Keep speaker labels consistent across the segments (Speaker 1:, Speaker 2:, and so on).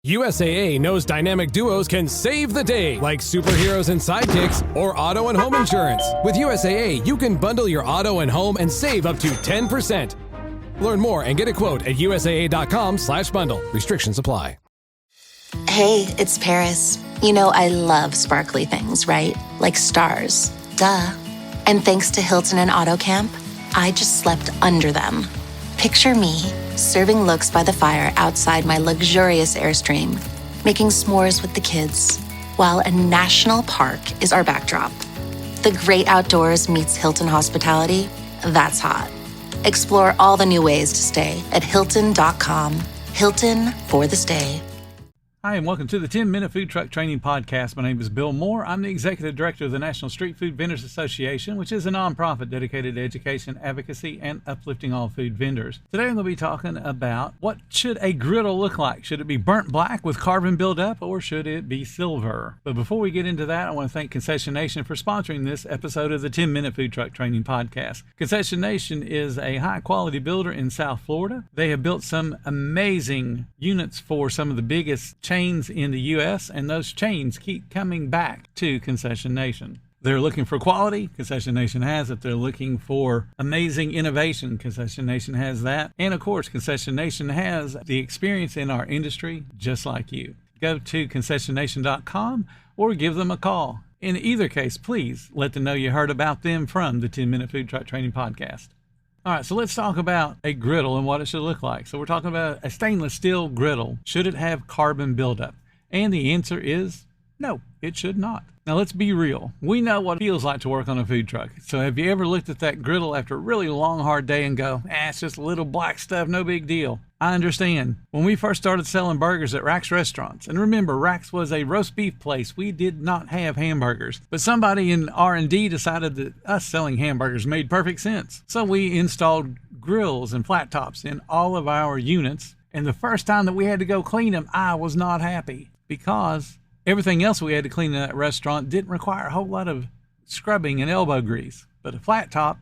Speaker 1: USAA knows dynamic duos can save the day, like superheroes and sidekicks or auto and home insurance. With USAA, you can bundle your auto and home and save up to 10%. Learn more and get a quote at USAA.com/bundle. Restrictions apply.
Speaker 2: Hey, it's Paris. You know I love sparkly things, right? Like stars. Duh. And thanks to Hilton and Auto Camp, I just slept under them. Picture me, serving looks by the fire outside my luxurious Airstream, making s'mores with the kids, while a national park is our backdrop. The great outdoors meets Hilton hospitality. That's hot. Explore all the new ways to stay at Hilton.com. Hilton for the stay.
Speaker 3: Hi, and welcome to the 10-Minute Food Truck Training Podcast. My name is Bill Moore. I'm the Executive Director of the National Street Food Vendors Association, which is a nonprofit dedicated to education, advocacy, and uplifting all food vendors. Today I'm going to be talking about what should a griddle look like. Should it be burnt black with carbon buildup, or should it be silver? But before we get into that, I want to thank Concession Nation for sponsoring this episode of the 10-Minute Food Truck Training Podcast. Concession Nation is a high-quality builder in South Florida. They have built some amazing units for some of the biggest chains in the U.S., and those chains keep coming back to Concession Nation. They're looking for quality. Concession Nation has it. They're looking for amazing innovation. Concession Nation has that. And of course, Concession Nation has the experience in our industry just like you. Go to concessionnation.com or give them a call. In either case, please let them know you heard about them from the 10-Minute Food Truck Training Podcast. All right, so let's talk about a griddle and what it should look like. So we're talking about a stainless steel griddle. Should it have carbon buildup? And the answer is no, it should not. Now let's be real. We know what it feels like to work on a food truck. So have you ever looked at that griddle after a really long, hard day and go, it's just a little black stuff, no big deal? I understand. When we first started selling burgers at Rack's Restaurants, and remember, Rack's was a roast beef place. We did not have hamburgers. But somebody in R&D decided that us selling hamburgers made perfect sense. So we installed grills and flat tops in all of our units. And the first time that we had to go clean them, I was not happy because everything else we had to clean in that restaurant didn't require a whole lot of scrubbing and elbow grease. But a flat top,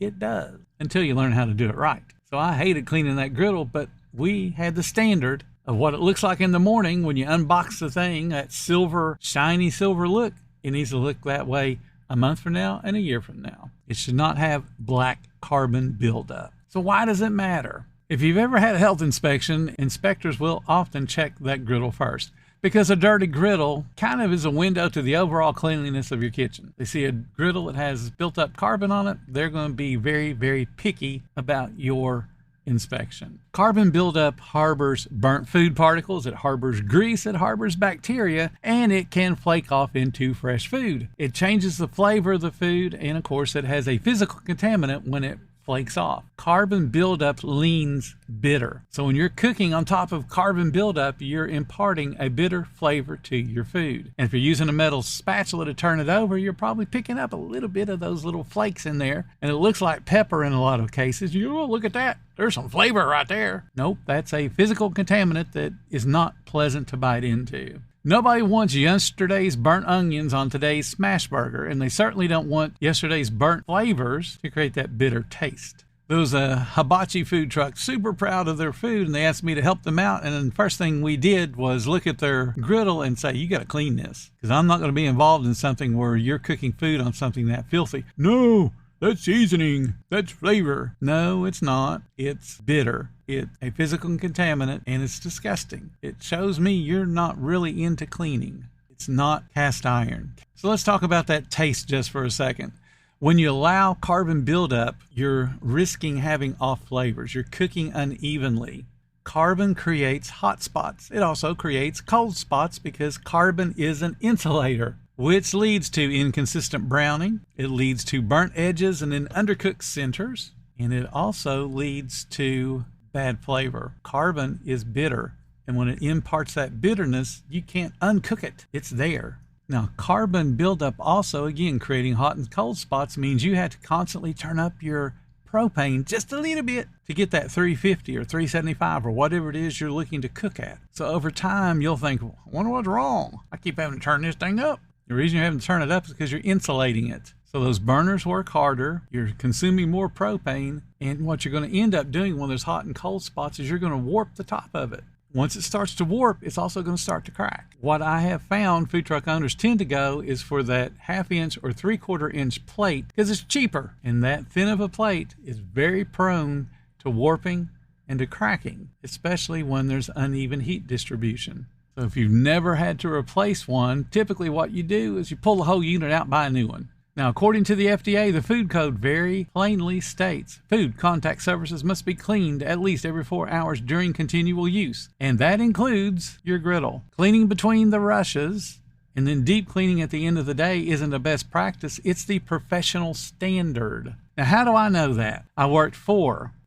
Speaker 3: it does, until you learn how to do it right. So I hated cleaning that griddle, but we had the standard of what it looks like in the morning when you unbox the thing, that silver, shiny silver look. It needs to look that way a month from now and a year from now. It should not have black carbon buildup. So why does it matter? If you've ever had a health inspection, inspectors will often check that griddle first, because a dirty griddle kind of is a window to the overall cleanliness of your kitchen. They see a griddle that has built up carbon on it, they're going to be very, very picky about your inspection. Carbon buildup harbors burnt food particles, it harbors grease, it harbors bacteria, and it can flake off into fresh food. It changes the flavor of the food, and of course it has a physical contaminant when it flakes off. Carbon buildup leans bitter. So when you're cooking on top of carbon buildup, you're imparting a bitter flavor to your food. And if you're using a metal spatula to turn it over, you're probably picking up a little bit of those little flakes in there. And it looks like pepper in a lot of cases. Look at that. There's some flavor right there. Nope, that's a physical contaminant that is not pleasant to bite into. Nobody wants yesterday's burnt onions on today's smash burger, and they certainly don't want yesterday's burnt flavors to create that bitter taste. There was a hibachi food truck super proud of their food, and they asked me to help them out, and the first thing we did was look at their griddle and say, you got to clean this, because I'm not going to be involved in something where you're cooking food on something that filthy. No, that's seasoning. That's flavor. No, it's not. It's bitter. It's a physical contaminant, and it's disgusting. It shows me you're not really into cleaning. It's not cast iron. So let's talk about that taste just for a second. When you allow carbon buildup, you're risking having off flavors. You're cooking unevenly. Carbon creates hot spots. It also creates cold spots because carbon is an insulator, which leads to inconsistent browning. It leads to burnt edges and then undercooked centers. And it also leads to bad flavor. Carbon is bitter. And when it imparts that bitterness, you can't uncook it. It's there. Now, carbon buildup also, again, creating hot and cold spots means you have to constantly turn up your propane just a little bit to get that 350 or 375 or whatever it is you're looking to cook at. So over time, you'll think, well, I wonder what's wrong. I keep having to turn this thing up. The reason you're having to turn it up is because you're insulating it. So those burners work harder, you're consuming more propane, and what you're going to end up doing when there's hot and cold spots is you're going to warp the top of it. Once it starts to warp, it's also going to start to crack. What I have found food truck owners tend to go is for that 1/2 inch or 3/4 inch plate because it's cheaper. And that thin of a plate is very prone to warping and to cracking, especially when there's uneven heat distribution. So if you've never had to replace one, typically what you do is you pull the whole unit out and buy a new one. Now, according to the FDA, the food code very plainly states food contact surfaces must be cleaned at least every 4 hours during continual use, and that includes your griddle. Cleaning between the rushes and then deep cleaning at the end of the day isn't the best practice. It's the professional standard. Now, how do I know that? I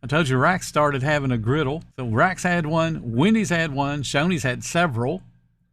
Speaker 3: told you Rax started having a griddle. So Rax had one, Wendy's had one, Shoney's had several.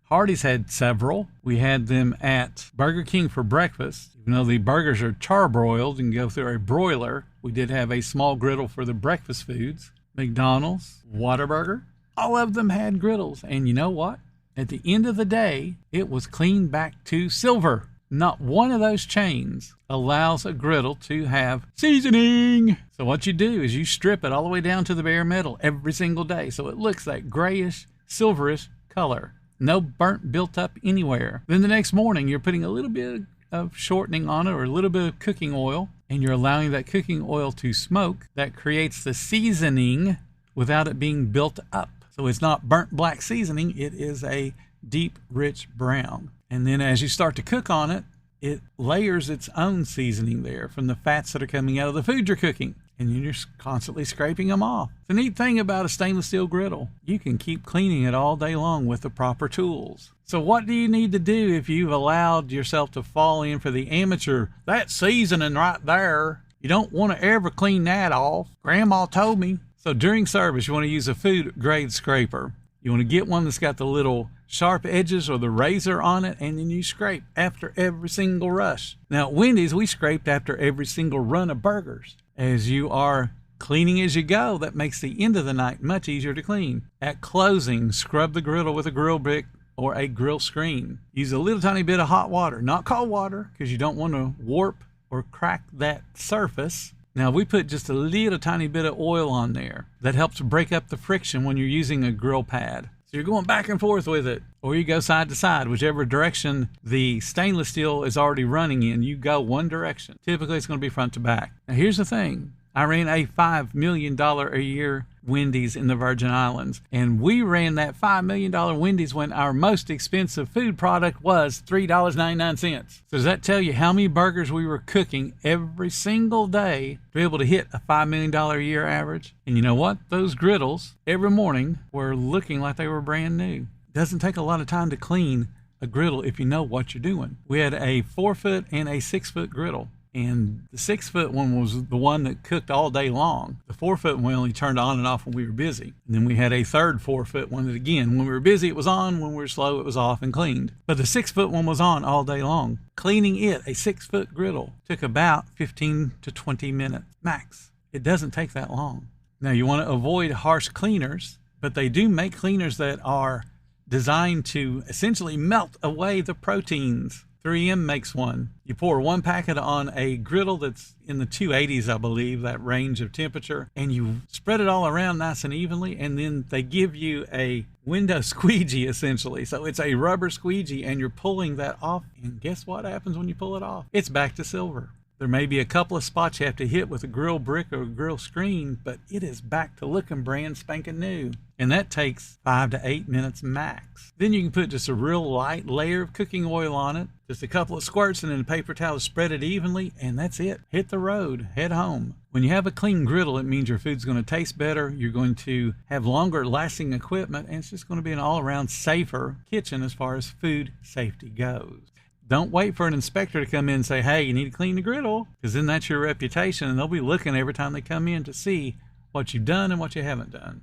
Speaker 3: Hardee's had several. We had them at Burger King for breakfast. Even though the burgers are charbroiled and go through a broiler, we did have a small griddle for the breakfast foods. McDonald's, Whataburger, all of them had griddles. And you know what? At the end of the day, it was cleaned back to silver. Not one of those chains allows a griddle to have seasoning. So what you do is you strip it all the way down to the bare metal every single day. So it looks that grayish, silverish color. No burnt built up anywhere. Then the next morning, you're putting a little bit of shortening on it or a little bit of cooking oil, and you're allowing that cooking oil to smoke. That creates the seasoning without it being built up. So it's not burnt black seasoning. It is a deep, rich brown. And then as you start to cook on it, it layers its own seasoning there from the fats that are coming out of the food you're cooking. And you're constantly scraping them off. The neat thing about a stainless steel griddle, you can keep cleaning it all day long with the proper tools. So what do you need to do if you've allowed yourself to fall in for the amateur, that seasoning right there, you don't want to ever clean that off. Grandma told me. So during service, you want to use a food grade scraper. You want to get one that's got the little sharp edges or the razor on it, and then you scrape after every single rush. Now at Wendy's, we scraped after every single run of burgers. As you are cleaning as you go, that makes the end of the night much easier to clean. At closing, scrub the griddle with a grill brick or a grill screen. Use a little tiny bit of hot water, not cold water, because you don't want to warp or crack that surface. Now we put just a little tiny bit of oil on there. That helps break up the friction when you're using a grill pad. So you're going back and forth with it, or you go side to side, whichever direction the stainless steel is already running in, you go one direction. Typically it's going to be front to back. Now here's the thing. I ran a $5 million a year Wendy's in the Virgin Islands, and we ran that $5 million Wendy's when our most expensive food product was $3.99. So does that tell you how many burgers we were cooking every single day to be able to hit a $5 million a year average? And you know what? Those griddles every morning were looking like they were brand new. It doesn't take a lot of time to clean a griddle if you know what you're doing. We had a 4-foot and a 6-foot griddle. And the 6-foot one was the one that cooked all day long. The 4-foot one we only turned on and off when we were busy. And then we had a third 4-foot one that, again, when we were busy, it was on. When we were slow, it was off and cleaned. But the 6-foot one was on all day long. Cleaning it, a 6-foot griddle, took about 15 to 20 minutes max. It doesn't take that long. Now, you want to avoid harsh cleaners, but they do make cleaners that are designed to essentially melt away the proteins. 3M makes one. You pour one packet on a griddle that's in the 280s, I believe, that range of temperature, and you spread it all around nice and evenly, and then they give you a window squeegee, essentially. So it's a rubber squeegee, and you're pulling that off, and guess what happens when you pull it off? It's back to silver. There may be a couple of spots you have to hit with a grill brick or a grill screen, but it is back to looking brand spanking new. And that takes 5 to 8 minutes max. Then you can put just a real light layer of cooking oil on it, just a couple of squirts, and then a paper towel to spread it evenly, and that's it. Hit the road, head home. When you have a clean griddle, it means your food's going to taste better, you're going to have longer lasting equipment, and it's just going to be an all-around safer kitchen as far as food safety goes. Don't wait for an inspector to come in and say, hey, you need to clean the griddle, because then that's your reputation, and they'll be looking every time they come in to see what you've done and what you haven't done.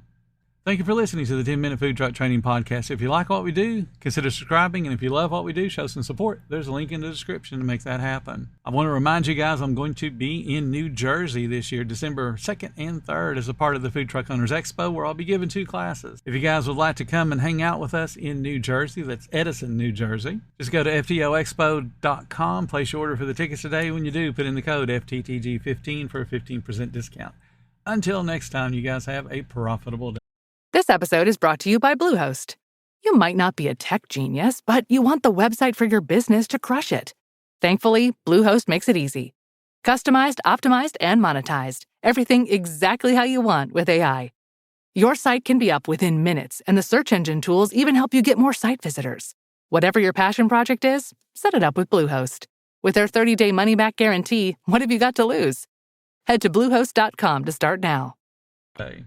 Speaker 3: Thank you for listening to the 10-Minute Food Truck Training Podcast. If you like what we do, consider subscribing, and if you love what we do, show some support. There's a link in the description to make that happen. I want to remind you guys I'm going to be in New Jersey this year, December 2nd and 3rd, as a part of the Food Truck Owners Expo, where I'll be giving 2 classes. If you guys would like to come and hang out with us in New Jersey, that's Edison, New Jersey, just go to FTOexpo.com, place your order for the tickets today. When you do, put in the code FTTG15 for a 15% discount. Until next time, you guys have a profitable day.
Speaker 4: This episode is brought to you by Bluehost. You might not be a tech genius, but you want the website for your business to crush it. Thankfully, Bluehost makes it easy. Customized, optimized, and monetized. Everything exactly how you want with AI. Your site can be up within minutes, and the search engine tools even help you get more site visitors. Whatever your passion project is, set it up with Bluehost. With their 30-day money-back guarantee, what have you got to lose? Head to Bluehost.com to start now.
Speaker 3: Okay.